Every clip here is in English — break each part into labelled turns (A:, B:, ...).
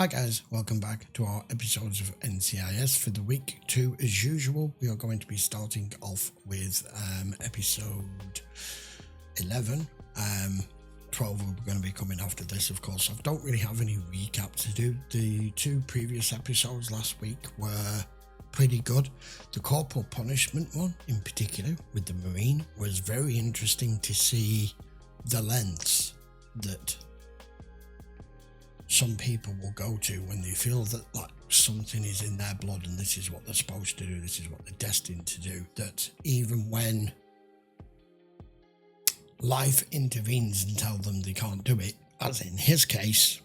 A: Hi guys, welcome back to our episodes of NCIS for the week 2. As usual, we are going to be starting off with episode 11. 12 are going to be coming after this, of course. I don't really have any recap to do. The 2 previous episodes last week were pretty good. The corporal punishment one in particular with the Marine was very interesting to see the lengths that some people will go to when they feel that like something is in their blood and this is what they're supposed to do, this is what they're destined to do, that even when life intervenes and tell them they can't do it, as in his case,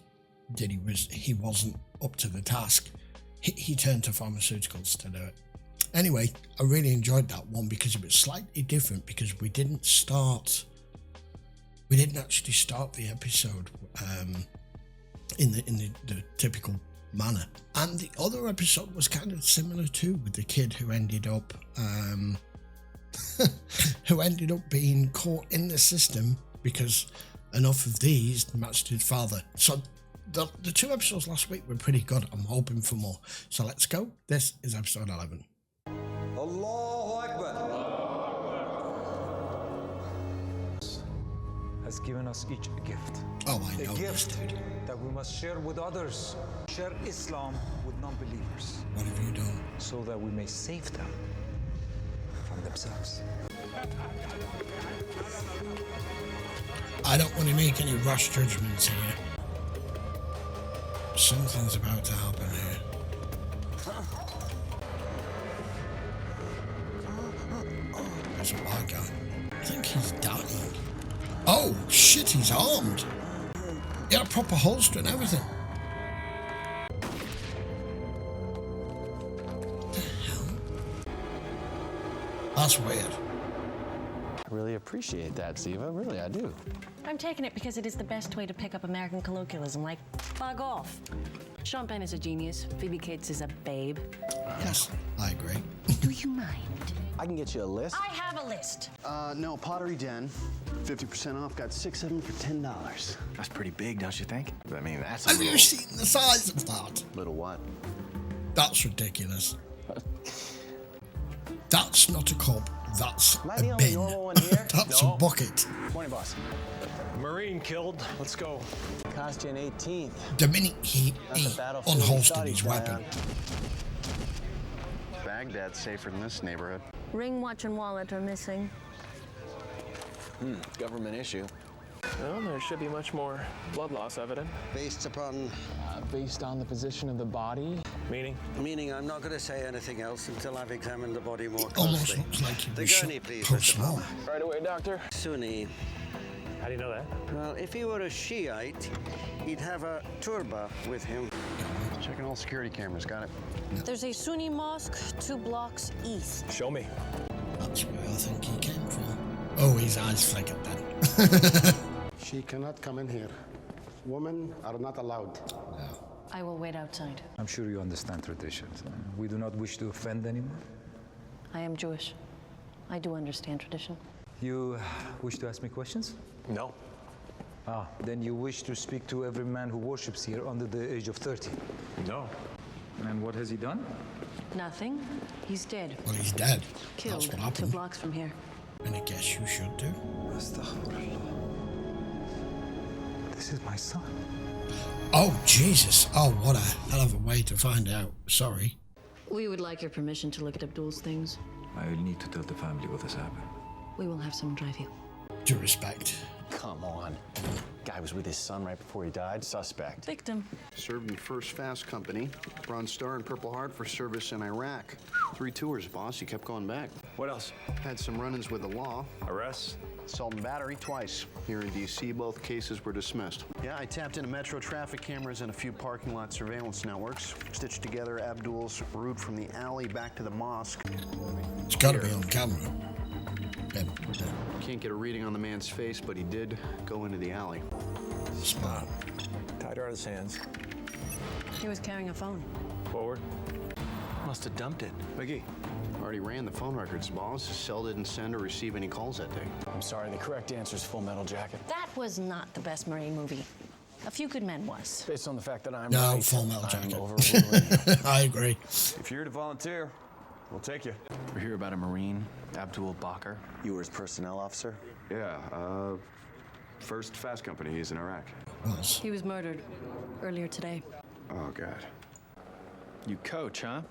A: that he wasn't up to the task, he turned to pharmaceuticals to do it. Anyway, I really enjoyed that one because it was slightly different, because we didn't actually start the episode in the typical manner, and the other episode was kind of similar too, with the kid who ended up being caught in the system because enough of these matched his father. So the 2 episodes last week were pretty good. I'm hoping for more, so let's go. This is episode 11.
B: Allahu Akbar.
C: Has given us each a gift.
A: Oh, I know
C: A
A: this,
C: gift
A: dude.
C: that we must share with others. Share Islam with non-believers.
A: What have you done?
C: So that we may save them from themselves.
A: I don't want to make any rash judgments here. Something's about to happen here. There's a white guy. I think he's dying. Oh shit, he's armed. He had a proper holster and everything. What the hell? That's weird.
D: I really appreciate that, Ziva. Really, I do.
E: I'm taking it because it is the best way to pick up American colloquialism, like bug off. Sean Penn is a genius. Phoebe Cates is a babe.
A: Yes, I agree.
E: Do you mind?
D: I can get you a list.
E: I have a list.
F: No, Pottery Den, 50% off, got 6 of them for $10.
G: That's pretty big, don't you think? I mean, that's a
A: Have you seen the size of that?
F: Little what?
A: That's ridiculous. That's not a cup. That's
D: Am I
A: a
D: the only
A: bin.
D: normal one here?
A: That's
G: No.
A: a bucket.
D: Morning, boss.
G: Marine killed. Let's go.
D: Cost you an 18th.
A: The minute he
D: Not the battlefield he
A: unholstered
D: thought
A: his
D: he'd die
A: weapon.
D: on.
F: Baghdad's safer than this neighborhood.
E: Ring, watch, and wallet are missing.
D: Government issue.
H: Well, there should be much more blood loss evident.
F: Based upon,
H: Based on the position of the body.
G: Meaning?
B: Meaning I'm not going to say anything else until I've examined the body more
A: Almost
B: closely.
A: looks like he
B: The
A: was shot
B: gurney, please, Mr.
A: post-war.
B: Palmer.
H: Right away, doctor.
B: Sunni.
G: How do you know that?
B: Well, if he were a Shiite, he'd have a turba with him.
F: checking all security cameras, got it.
E: There's a Sunni mosque 2 blocks east.
G: Show me.
A: That's where I think he came from. Oh, his eyes flickered then.
I: She cannot come in here. Women are not allowed.
E: I will wait outside.
C: I'm sure you understand traditions. We do not wish to offend anyone.
E: I am Jewish. I do understand tradition.
C: You wish to ask me questions?
G: No.
C: Then you wish to speak to every man who worships here under the age of 30.
G: No.
C: And what has he done?
E: Nothing. He's dead.
A: Well, he's dead.
E: Killed
A: That's what
E: 2
A: happened.
E: blocks from here.
A: And I guess you should do.
C: Astaghfirullah. This is my son.
A: Oh, Jesus. Oh, what a hell of a way to find out. Sorry.
E: We would like your permission to look at Abdul's things.
C: I will need to tell the family what has happened.
E: We will have someone drive you.
A: Due respect.
D: Come on. Guy was with his son right before he died. Suspect.
E: Victim.
F: Served in First Fast Company, Bronze Star and Purple Heart for service in Iraq. 3 tours, boss. He kept going back.
G: What else?
F: Had some run-ins with the law.
G: Arrests?
F: Assault and battery twice. Here in D.C., both cases were dismissed. Yeah, I tapped into metro traffic cameras and a few parking lot surveillance networks. Stitched together Abdul's route from the alley back to the mosque.
A: It's got to be on camera. Yeah.
F: Can't get a reading on the man's face, but he did go into the alley.
A: Smart.
G: Tied her out of his hands.
E: He was carrying a phone.
G: Forward. Must have dumped it. McGee.
F: Already ran the phone records, boss. His cell didn't send or receive any calls that day.
D: I'm sorry, the correct answer is Full Metal Jacket.
E: That was not the best Marine movie. A Few Good Men was.
D: Based on the fact that I'm
A: No,
D: right,
A: Full Metal
D: I'm
A: Jacket.
D: overruling you.
A: I agree.
G: If you're here to volunteer, we'll take you.
D: We're here about a Marine, Abdul Bakr.
B: You were his personnel officer?
J: Yeah, First Fast Company. He's in Iraq.
A: Was.
E: He was murdered earlier today.
J: Oh, God.
D: You coach, huh?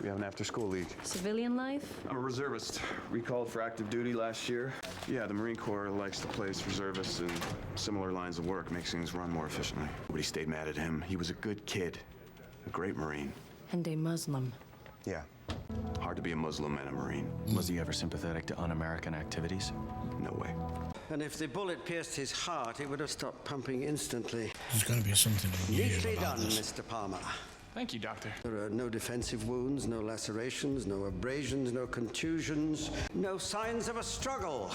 J: We have an after-school league.
E: Civilian life?
J: I'm a reservist. Recalled for active duty last year. Yeah, the Marine Corps likes to place reservists in similar lines of work, makes things run more efficiently. Nobody stayed mad at him. He was a good kid, a great Marine.
E: And a Muslim.
J: Yeah. Hard to be a Muslim and a Marine.
D: Was he ever sympathetic to un-American activities?
J: No way.
B: And if the bullet pierced his heart, it would have stopped pumping instantly.
A: There's going to be something
B: Neatly
A: new about
B: done,
A: this.
B: Mr. Palmer.
H: Thank you, Doctor.
B: There are no defensive wounds, no lacerations, no abrasions, no contusions, no signs of a struggle.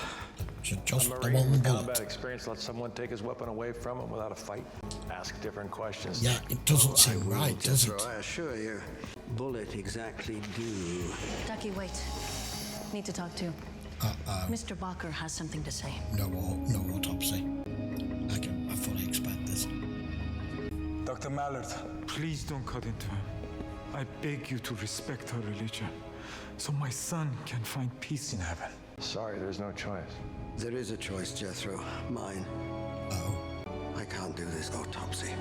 A: Just the
K: Marine
A: one
K: with
A: bullet.
K: combat experience lets someone take his weapon away from him without a fight. Ask different questions.
A: Yeah, it doesn't seem right, does it?
B: Jethro, I assure you, bullet exactly do.
E: Ducky, wait. Need to talk to you. Mr. Bakr has something to say.
A: No autopsy. I fully expect this.
L: Dr. Mallard, please don't cut into him. I beg you to respect her religion, so my son can find peace in heaven.
K: Sorry, there's no choice.
B: There is a choice, Jethro. Mine.
A: Oh.
B: I can't do this autopsy.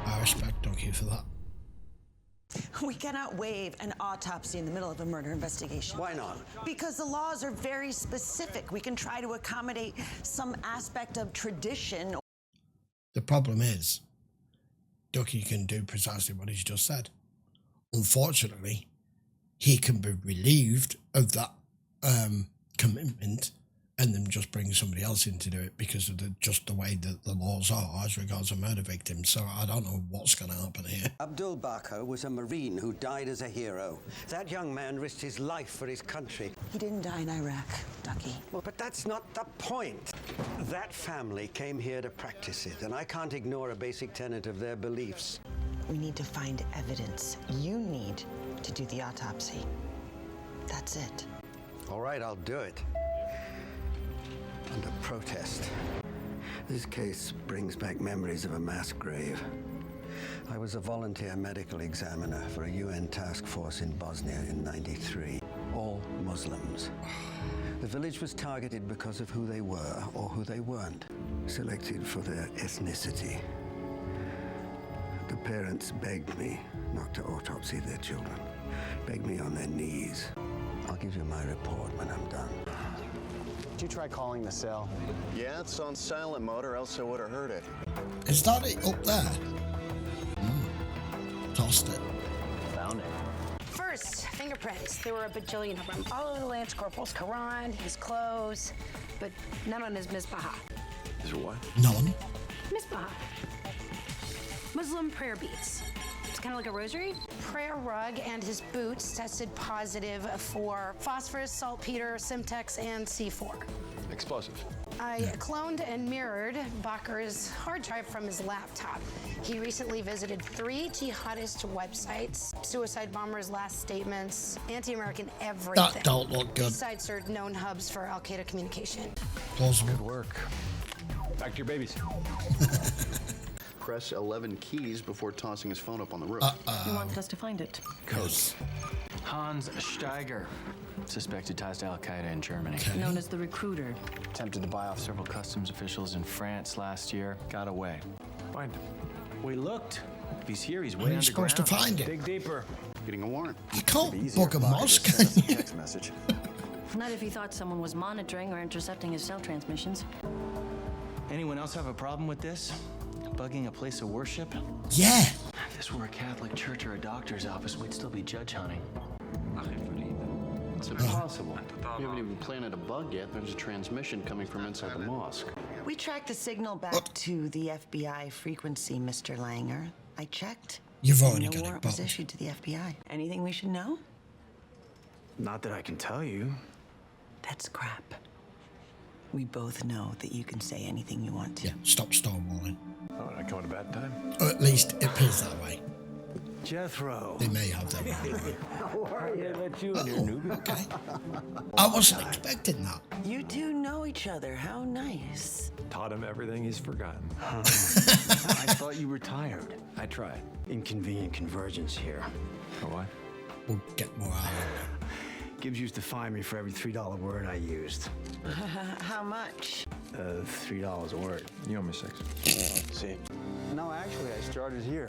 A: I respect Ducky for that.
M: We cannot waive an autopsy in the middle of a murder investigation.
B: Why not?
M: Because the laws are very specific. We can try to accommodate some aspect of tradition.
A: The problem is, Ducky can do precisely what he's just said. Unfortunately, he can be relieved of that commitment and then just bring somebody else in to do it because of just the way that the laws are as regards a murder victim. So I don't know what's going to happen here.
B: Abdul Bakr was a Marine who died as a hero. That young man risked his life for his country.
M: He didn't die in Iraq, Ducky.
B: Well, but that's not the point. That family came here to practice it, and I can't ignore a basic tenet of their beliefs.
M: We need to find evidence. You need to do the autopsy. That's it.
B: All right, I'll do it. Under protest. This case brings back memories of a mass grave. I was a volunteer medical examiner for a UN task force in Bosnia in '93. All Muslims. The village was targeted because of who they were or who they weren't. Selected for their ethnicity. The parents begged me not to autopsy their children. Begged me on their knees. I'll give you my report when I'm done.
D: Did you try calling the cell?
F: Yeah, it's on silent mode, or else I would have heard it.
A: Is that it up there? Tossed it.
D: Found it.
N: First, fingerprints. There were a bajillion of them. All over the Lance Corporal's Quran, his clothes, but none on his misbah.
J: Is there what?
A: None.
N: Misbah. Muslim prayer beads. It's kind of like a rosary. Prayer rug and his boots tested positive for phosphorus, saltpeter, Simtex, and C4.
K: Explosive.
N: I cloned and mirrored Bakr's hard drive from his laptop. He recently visited 3 jihadist websites, suicide bombers' last statements, anti-American everything.
A: That don't look good.
N: These sites are known hubs for Al-Qaeda communication.
A: Plausible.
K: Good work. Back to your babies.
F: Press 11 keys before tossing his phone up on the roof.
E: You want us to find it?
A: Yes.
D: Hans Steiger. Suspected ties to Al-Qaeda in Germany.
E: Known as the recruiter.
D: Attempted to buy off several customs officials in France last year. Got away.
K: Find him.
D: We looked. If he's here, he's
A: Where
D: way
A: are you
D: underground.
A: supposed to find it?
K: Dig deeper.
F: Getting a warrant.
A: You can't
D: Easier
A: book a
D: if Bakr
A: Mosque,
D: just
A: can
D: sends a
A: you?
D: text message.
E: Not if he thought someone was monitoring or intercepting his cell transmissions.
D: Anyone else have a problem with this? Bugging a place of worship?
A: Yeah.
D: If this were a Catholic church or a doctor's office, we'd still be judge hunting.
F: It's impossible. We haven't even planted a bug yet. There's a transmission coming from inside the mosque.
M: We tracked the signal back to the FBI frequency, Mr. Langer. I checked.
A: You've already
M: no
A: got it,
M: warrant was
A: Bob.
M: issued to the FBI. Anything we should know?
D: Not that I can tell you.
M: That's crap. We both know that you can say anything you want to.
A: Yeah, stop stonewalling.
K: Oh, did I come at a bad time?
A: Or at least it appears that way.
B: Jethro.
A: They may have them.
B: How are you?
G: Let you in here, newbie.
A: Okay. I wasn't expecting that.
M: You two know each other. How nice.
K: Taught him everything he's forgotten.
G: I thought you retired. I tried.
B: Inconvenient convergence here.
K: Oh, what?
A: We'll get more out of it.
B: Gibbs used to fine me for every $3 word I used.
M: How much?
B: $3 a word.
K: You owe me 6.
G: See?
B: No, actually, I started here.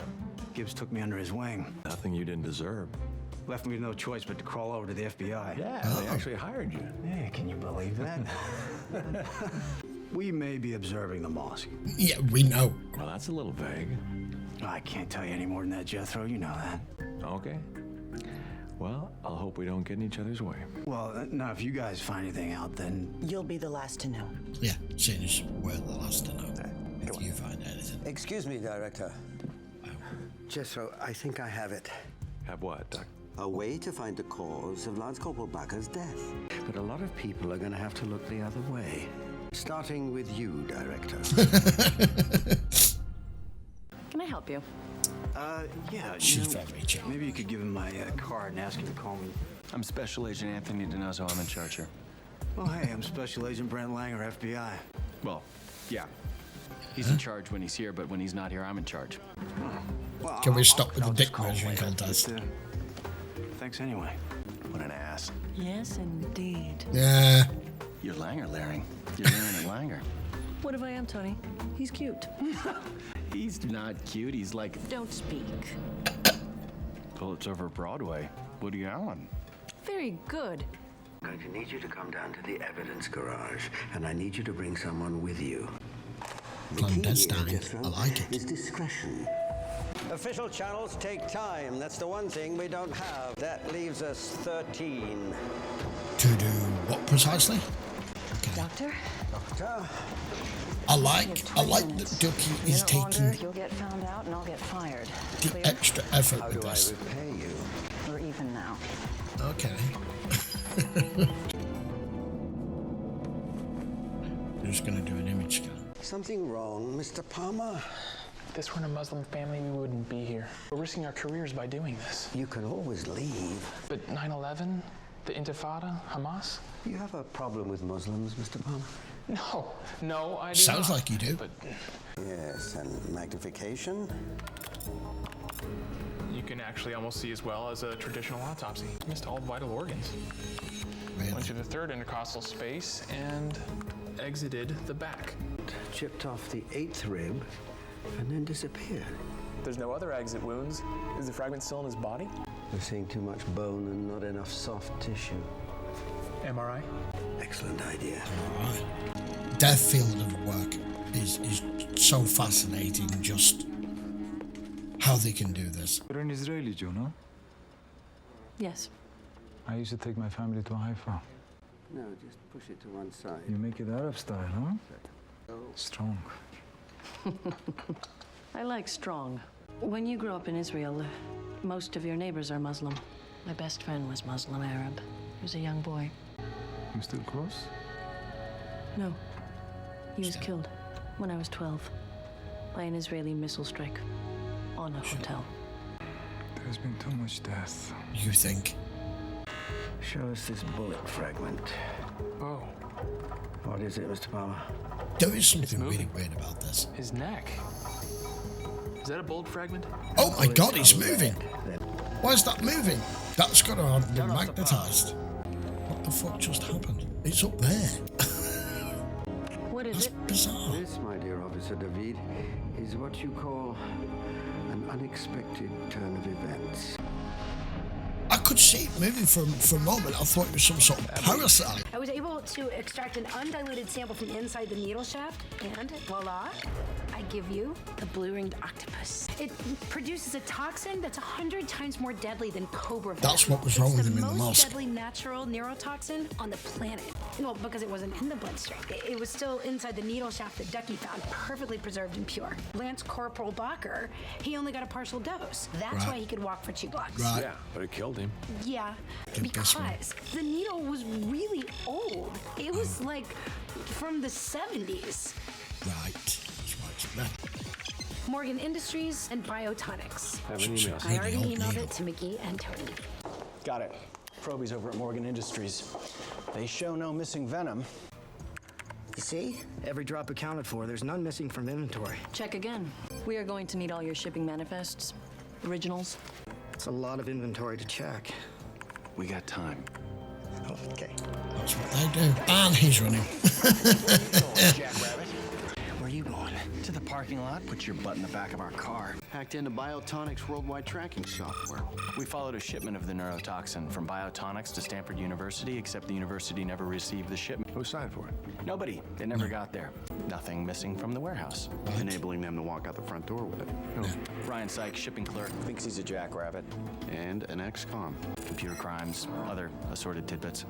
B: Gibbs took me under his wing.
K: Nothing you didn't deserve.
B: Left me with no choice but to crawl over to the FBI.
K: Yeah, they actually hired you.
B: Yeah, can you believe that? We may be observing the mosque.
A: Yeah, we know.
K: Well, that's a little vague.
B: I can't tell you any more than that, Jethro. You know that.
K: Okay. Well, I'll hope we don't get in each other's way.
B: Well, now, if you guys find anything out, then...
M: You'll be the last to know.
A: Yeah, seeing as we're the last to know. If you find anything.
B: Excuse me, Director. Jethro, I think I have it.
K: Have what, Duck?
B: A way to find the cause of Lance Corporal Bakker's death. But a lot of people are going to have to look the other way. Starting with you, Director.
E: Can I help you?
B: Yeah.
A: She's very chill.
B: Maybe you could give him my card and ask him to call me.
D: I'm Special Agent Anthony DiNozzo. I'm in charge here.
B: Oh, hey, I'm Special Agent Brent Langer, FBI.
D: Well, yeah. He's in charge when he's here, but when he's not here, I'm in charge.
B: Well,
A: Can we stop with the
B: I'll
A: dick
B: just call
A: measuring
B: later,
A: contest?
B: but, thanks anyway.
D: What an ass.
E: Yes, indeed.
A: Yeah.
D: You're Langer, Larry. You're Larry and Langer.
E: What if I am, Tony? He's cute.
D: He's not cute. He's like...
E: Don't speak.
D: Well, it's over Broadway. Woody Allen.
E: Very good.
B: I'm going to need you to come down to the evidence garage, and I need you to bring someone with you.
A: Clandestine. I like it.
B: Is discretion. Official channels take time. That's the one thing we don't have. That leaves us 13.
A: To do what precisely? Okay.
E: Doctor?
B: Doctor?
A: I like that Ducky is taking
E: You'll get found out and I'll get fired.
A: the
E: Clear?
A: extra effort
B: How
A: with
B: do I
A: this.
B: repay you?
E: We're even now.
A: Okay. Just gonna do an image scan.
B: Something wrong, Mr. Palmer?
H: If this weren't a Muslim family, we wouldn't be here. We're risking our careers by doing this.
B: You can always leave.
H: But 9/11, the Intifada, Hamas?
B: You have a problem with Muslims, Mr. Palmer?
H: No, I do
A: Sounds
H: not.
A: like you do.
H: But
B: Yes, and magnification?
H: you can actually almost see as well as a traditional autopsy. Missed all vital organs.
A: Really?
H: Went to the third intercostal space and exited the back.
B: Chipped off the 8th rib and then disappeared.
H: There's no other exit wounds. Is the fragment still in his body?
B: We're seeing too much bone and not enough soft tissue.
H: MRI?
B: Excellent idea.
A: Alright. Their field of work is so fascinating, just how they can do this.
L: You're an Israeli Jew, no?
E: Yes.
L: I used to take my family to Haifa.
B: No, just push it to one side.
L: You make it Arab style, huh? Strong.
E: I like strong. When you grew up in Israel, most of your neighbors are Muslim. My best friend was Muslim Arab. He was a young boy.
L: You still close?
E: No. He was killed when I was 12 by an Israeli missile strike on a hotel.
L: There's been too much death.
A: You think?
B: Show us this bullet fragment.
H: Oh,
B: What is it, Mr. Palmer?
A: There is something really weird about this.
H: his neck. Is that a bolt fragment?
A: Oh my god, it's moving! Why is that moving? That's got to have been magnetized. What the fuck just happened? It's up there.
E: What is
A: That's
E: it?
A: bizarre.
B: This, my dear Officer David, is what you call an unexpected turn of events.
A: I could see it moving for a moment. I thought it was some sort of parasite.
N: I was able to extract an undiluted sample from inside the needle shaft, and voila, I give you the blue-ringed octopus. It produces a toxin that's 100 times more deadly than cobra venom.
A: That's what was wrong with him in the
N: It's the most
A: mosque.
N: deadly natural neurotoxin on the planet. Well, because it wasn't in the bloodstream. It was still inside the needle shaft that Ducky found, perfectly preserved and pure. Lance Corporal Bakker, he only got a partial dose. That's
A: Right.
N: why he could walk for 2 blocks.
A: Right.
K: Yeah, but it killed him.
N: Yeah,
A: Good guess, man.
N: because the needle was really old. It was like from the 70s.
A: Right. That's right.
N: Morgan Industries, and Biotonics.
K: Have an email.
N: I already emailed it to McGee and Tony.
D: Got it. Proby's over at Morgan Industries. They show no missing venom.
O: You see? Every drop accounted for. There's none missing from inventory.
E: Check again. We are going to need all your shipping manifests, originals.
O: It's a lot of inventory to check.
J: We got time.
O: Okay.
A: That's what they do. And he's running.
D: Jackrabbit.
O: Where are you going?
D: To the parking lot. Put your butt in the back of our car.
F: Hacked into Biotonics' worldwide tracking software.
D: We followed a shipment of the neurotoxin from Biotonics to Stanford University, except the university never received the shipment.
K: Who signed for it?
D: Nobody. It never got there. Nothing missing from the warehouse.
F: Enabling them to walk out the front door with it.
D: Ryan Sykes, shipping clerk, thinks he's a jackrabbit.
F: And an ex-com.
D: Computer crimes, other assorted tidbits.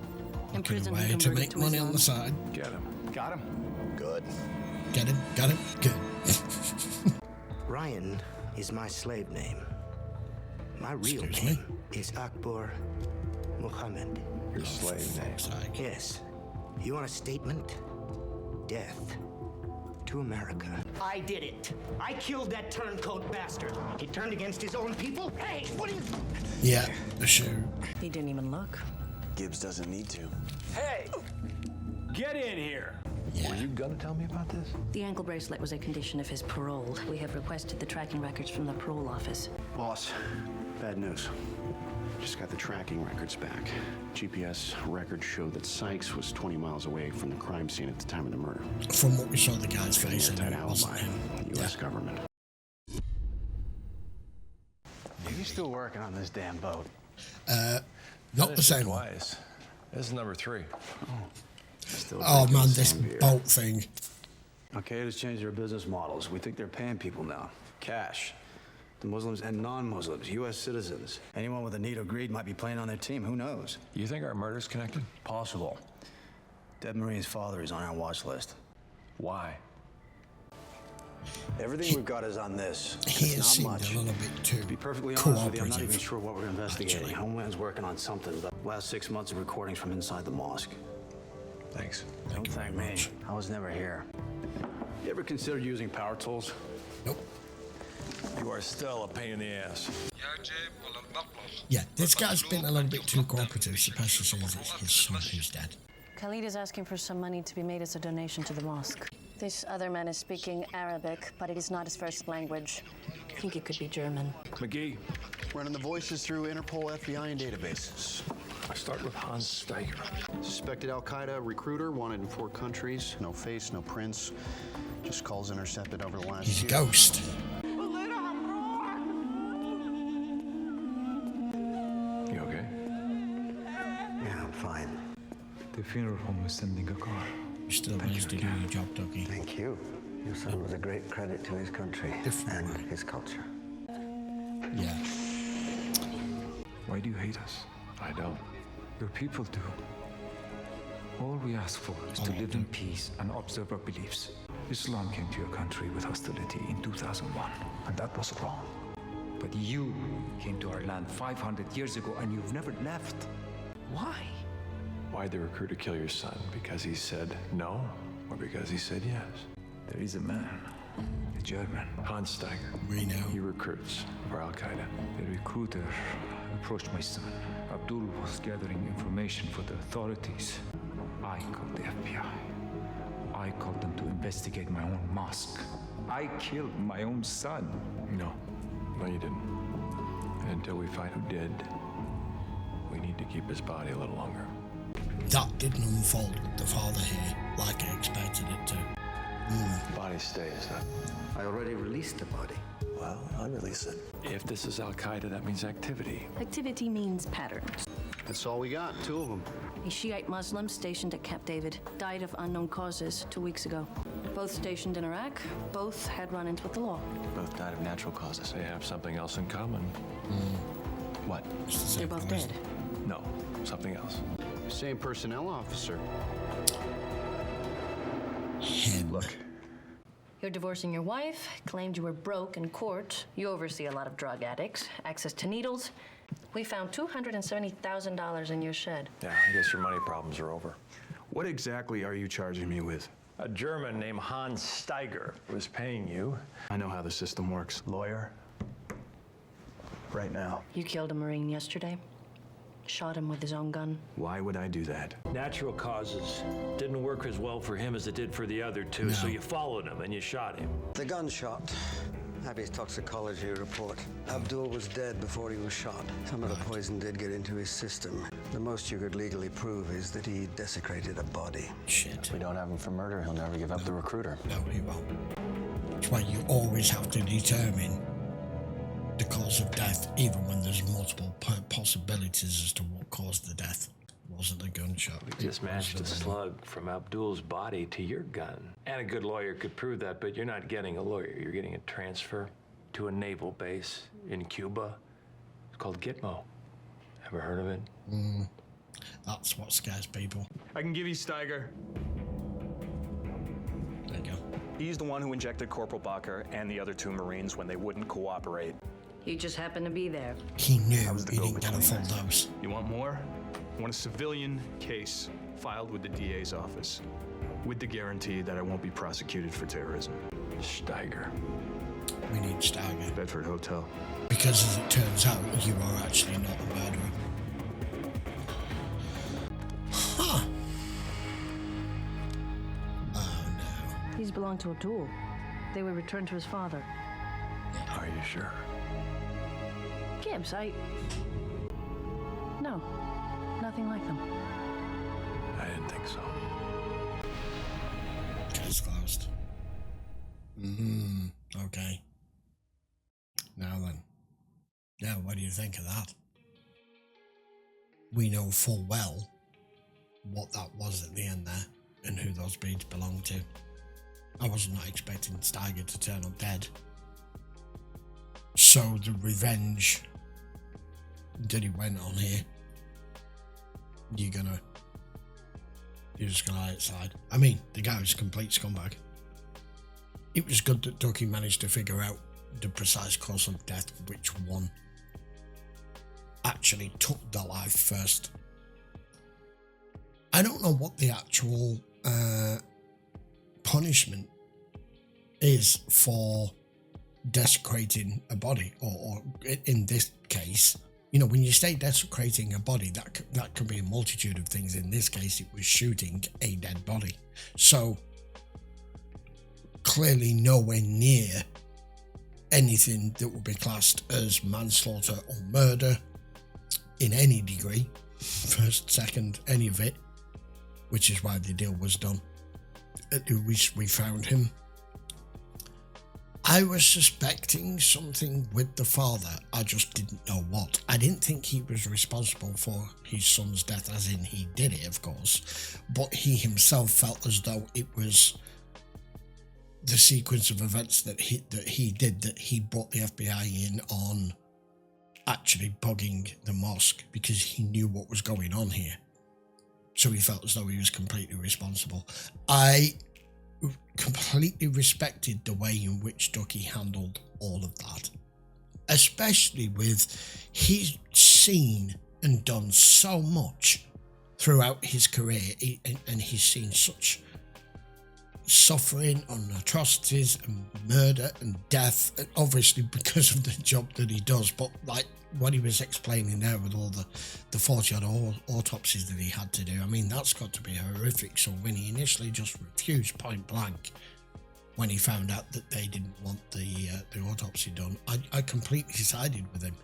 A: Looking away to make money on the side.
K: Get him.
D: Got him. Good.
A: Get him, got him, good.
O: Ryan is my slave name. My real name is Akbar Muhammad.
K: Your slave name.
O: Yes. You want a statement? Death to America. I did it. I killed that turncoat bastard. He turned against his own people. Hey, what are you...
A: Yeah, the shoe.
E: He didn't even look.
D: Gibbs doesn't need to.
K: Hey! Get in here!
A: Yeah.
K: Were you gonna tell me about this?
E: The ankle bracelet was a condition of his parole. We have requested the tracking records from the parole office.
F: Boss, bad news. Just got the tracking records back. GPS records show that Sykes was 20 miles away from the crime scene at the time of the murder.
A: From what we saw the guy's face, and
F: An
A: it wasn't
F: alibi.
A: him.
F: U.S. government.
B: Are you still working on this damn boat?
A: Not the same one.
K: Twice. This is number 3.
A: Oh man, this boat thing.
B: Al-Qaeda's changed their business models. We think they're paying people now. Cash. The Muslims and non-Muslims, U.S. citizens. Anyone with a need or greed might be playing on their team. Who knows?
K: You think our murder's connected?
B: Possible. Dead Marine's father is on our watch list.
K: Why?
B: Everything we've got is on this.
A: He
B: It's
A: has
B: not
A: seemed
B: much.
A: a little bit too
B: To be perfectly honest with you, I'm not even
A: cooperative.
B: sure what we're investigating.
A: Actually.
B: Homeland's working on something, but last 6 months of recordings from inside the mosque.
K: Thanks.
B: Don't thank me. I was never here. You ever considered using power tools?
A: Nope.
K: You are still a pain in the ass.
A: Yeah, this guy's been a little bit too cooperative, especially since it's his son who's dead.
E: Khalid is asking for some money to be made as a donation to the mosque. This other man is speaking Arabic, but it is not his first language. I think it could be German.
K: McGee.
F: Running the voices through Interpol, FBI, and databases.
K: I start with Hans Steiger.
F: Suspected Al-Qaeda recruiter, wanted in 4 countries. No face, no prints. Just calls intercepted over the last
A: He's a
F: year.
A: ghost.
K: You okay?
B: Yeah, I'm fine.
L: The funeral home is sending a car.
A: You still managed to do your job, Ducky.
B: Thank you. Your son was a great credit to his country and his culture.
A: Yeah.
L: Why do you hate us?
K: I don't.
L: Your people do. All we ask for is to live in peace and observe our beliefs. Islam came to your country with hostility in 2001, and that was wrong. But you came to our land 500 years ago, and you've never left. Why?
K: Why'd the recruiter kill your son? Because he said no? Or because he said yes?
L: There is a man, a German.
K: Hans Steiger.
A: We know.
K: He recruits for Al-Qaeda.
L: The recruiter approached my son. Abdul was gathering information for the authorities. I called the FBI. I called them to investigate my own mosque. I killed my own son.
K: No. No, you didn't. And until we find who did, we need to keep his body a little longer.
A: That didn't unfold with the father here like I expected it to.
K: The body stays, huh?
B: I already released the body.
K: Well, I'll release it. If this is Al-Qaeda, that means activity.
E: Activity means patterns.
F: That's all we got, 2 of them.
E: A Shiite Muslim stationed at Camp David died of unknown causes 2 weeks ago. Both stationed in Iraq, both had run-ins with the law.
D: Both died of natural causes.
K: They have something else in common.
D: What?
E: They're both dead.
K: No, something else.
F: Same personnel officer.
A: Look.
E: You're divorcing your wife, claimed you were broke in court. You oversee a lot of drug addicts, access to needles. We found $270,000 in your shed.
K: Yeah, I guess your money problems are over.
B: What exactly are you charging me with?
K: A German named Hans Steiger was paying you.
F: I know how the system works. Lawyer, right now.
E: You killed a Marine yesterday. Shot him with his own gun.
F: Why would I do that?
K: Natural causes didn't work as well for him as it did for the other two, so you followed him and you shot him.
B: The gunshot. Abby's toxicology report. Abdul was dead before he was shot. Some of the poison did get into his system. The most you could legally prove is that he desecrated a body.
A: Shit.
D: If we don't have him for murder, he'll never give up the recruiter.
A: No, he won't. That's why you always have to determine the cause of death, even when there's multiple possibilities as to what caused the death. Wasn't a gunshot.
K: We just matched a slug from Abdul's body to your gun. And a good lawyer could prove that, but you're not getting a lawyer. You're getting a transfer to a naval base in Cuba. It's called Gitmo. Ever heard of it?
A: That's what scares people.
P: I can give you Steiger.
A: There you go.
P: He's the one who injected Corporal Bacher and the other 2 Marines when they wouldn't cooperate.
E: You just happened to be there.
A: He knew he didn't get a full dose.
P: You want more? I want a civilian case filed with the DA's office, with the guarantee that I won't be prosecuted for terrorism.
K: Steiger.
A: We need Steiger.
P: Bedford Hotel.
A: Because as it turns out, you are actually not a murderer. Huh. Oh no.
E: These belong to Abdul. They were returned to his father.
K: Are you sure?
E: Gibbs, No. Nothing like them.
K: I didn't think so.
A: Case closed. Okay. Now then. Now, what do you think of that? We know full well what that was at the end there and who those beads belonged to. I was not expecting Steiger to turn up dead. So the revenge that he went on here, you're just gonna let it slide. I mean, the guy was a complete scumbag. It was good that Ducky managed to figure out the precise cause of death, which one actually took the life first. I don't know what the actual punishment is for desecrating a body, or in this case, you know, when you say desecrating a body, that could be a multitude of things. In this case, it was shooting a dead body. So clearly nowhere near anything that would be classed as manslaughter or murder in any degree, first, second, any of it, which is why the deal was done. At least we found him. I was suspecting something with the father, I just didn't know what. I didn't think he was responsible for his son's death, as in he did it, of course, but he himself felt as though it was the sequence of events that he did, that he brought the FBI in on actually bugging the mosque, because he knew what was going on here. So he felt as though he was completely responsible. I completely respected the way in which Ducky handled all of that, especially with he's seen and done so much throughout his career, and he's seen such suffering and atrocities and murder and death, obviously because of the job that he does, but like what he was explaining there with all the 40-odd autopsies that he had to do, I mean, that's got to be horrific. So when he initially just refused point blank when he found out that they didn't want the autopsy done, I completely sided with him.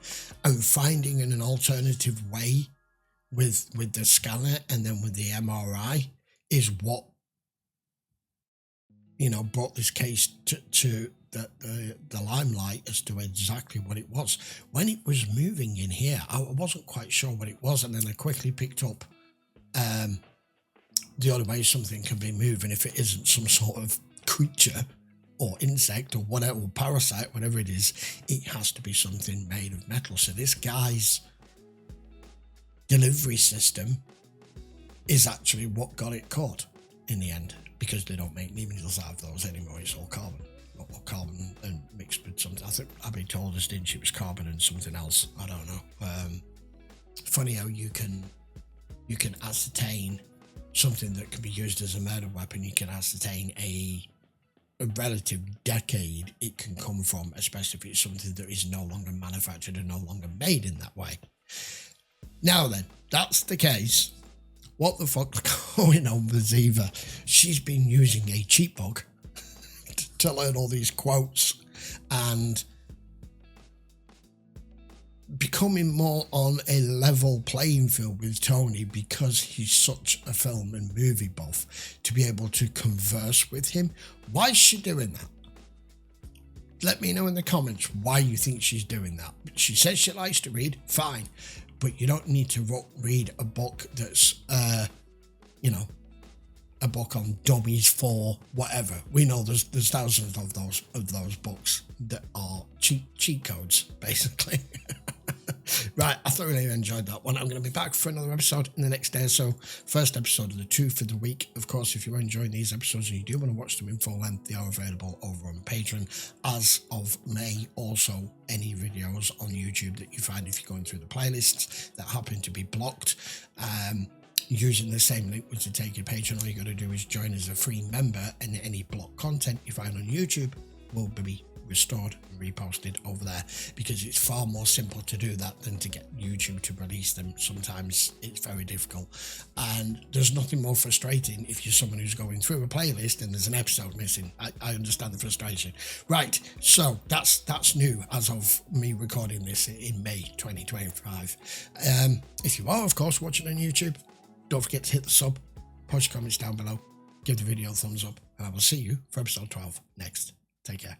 A: And finding an alternative way with the scanner and then with the MRI is what, you know, brought this case to the limelight as to exactly what it was. When it was moving in here, I wasn't quite sure what it was, and then I quickly picked up the only way something can be moving if it isn't some sort of creature or insect or whatever, or parasite, whatever it is, it has to be something made of metal. So this guy's delivery system is actually what got it caught in the end, because they don't make needles out of those anymore. It's all carbon. Or carbon and mixed with something. I think Abby told us, didn't she, it was carbon and something else. I don't know. Funny how you can ascertain something that can be used as a murder weapon, you can ascertain a relative decade it can come from, especially if it's something that is no longer manufactured and no longer made in that way. Now then, that's the case. What the fuck's going on with Ziva? She's been using a cheat bug to learn all these quotes and becoming more on a level playing field with Tony because he's such a film and movie buff to be able to converse with him. Why is she doing that? Let me know in the comments why you think she's doing that. She says she likes to read, fine, but you don't need to read a book that's, you know, a book on dummies for whatever. We know there's thousands of those books that are cheat codes, basically. Right, I thoroughly enjoyed that one. I'm going to be back for another episode in the next day or so. First episode of the 2 for the week. Of course, if you're enjoying these episodes and you do want to watch them in full length, they are available over on Patreon as of May. Also, any videos on YouTube that you find if you're going through the playlists that happen to be blocked, using the same link which to take your Patreon, all you got to do is join as a free member, and any blocked content you find on YouTube will be restored and reposted over there, because it's far more simple to do that than to get YouTube to release them. Sometimes it's very difficult, and there's nothing more frustrating if you're someone who's going through a playlist and there's an episode missing. I understand the frustration. Right, so that's new as of me recording this in May 2025. If you are, of course, watching on YouTube, don't forget to hit the sub, post your comments down below, give the video a thumbs up, and I will see you for episode 12 next. Take care.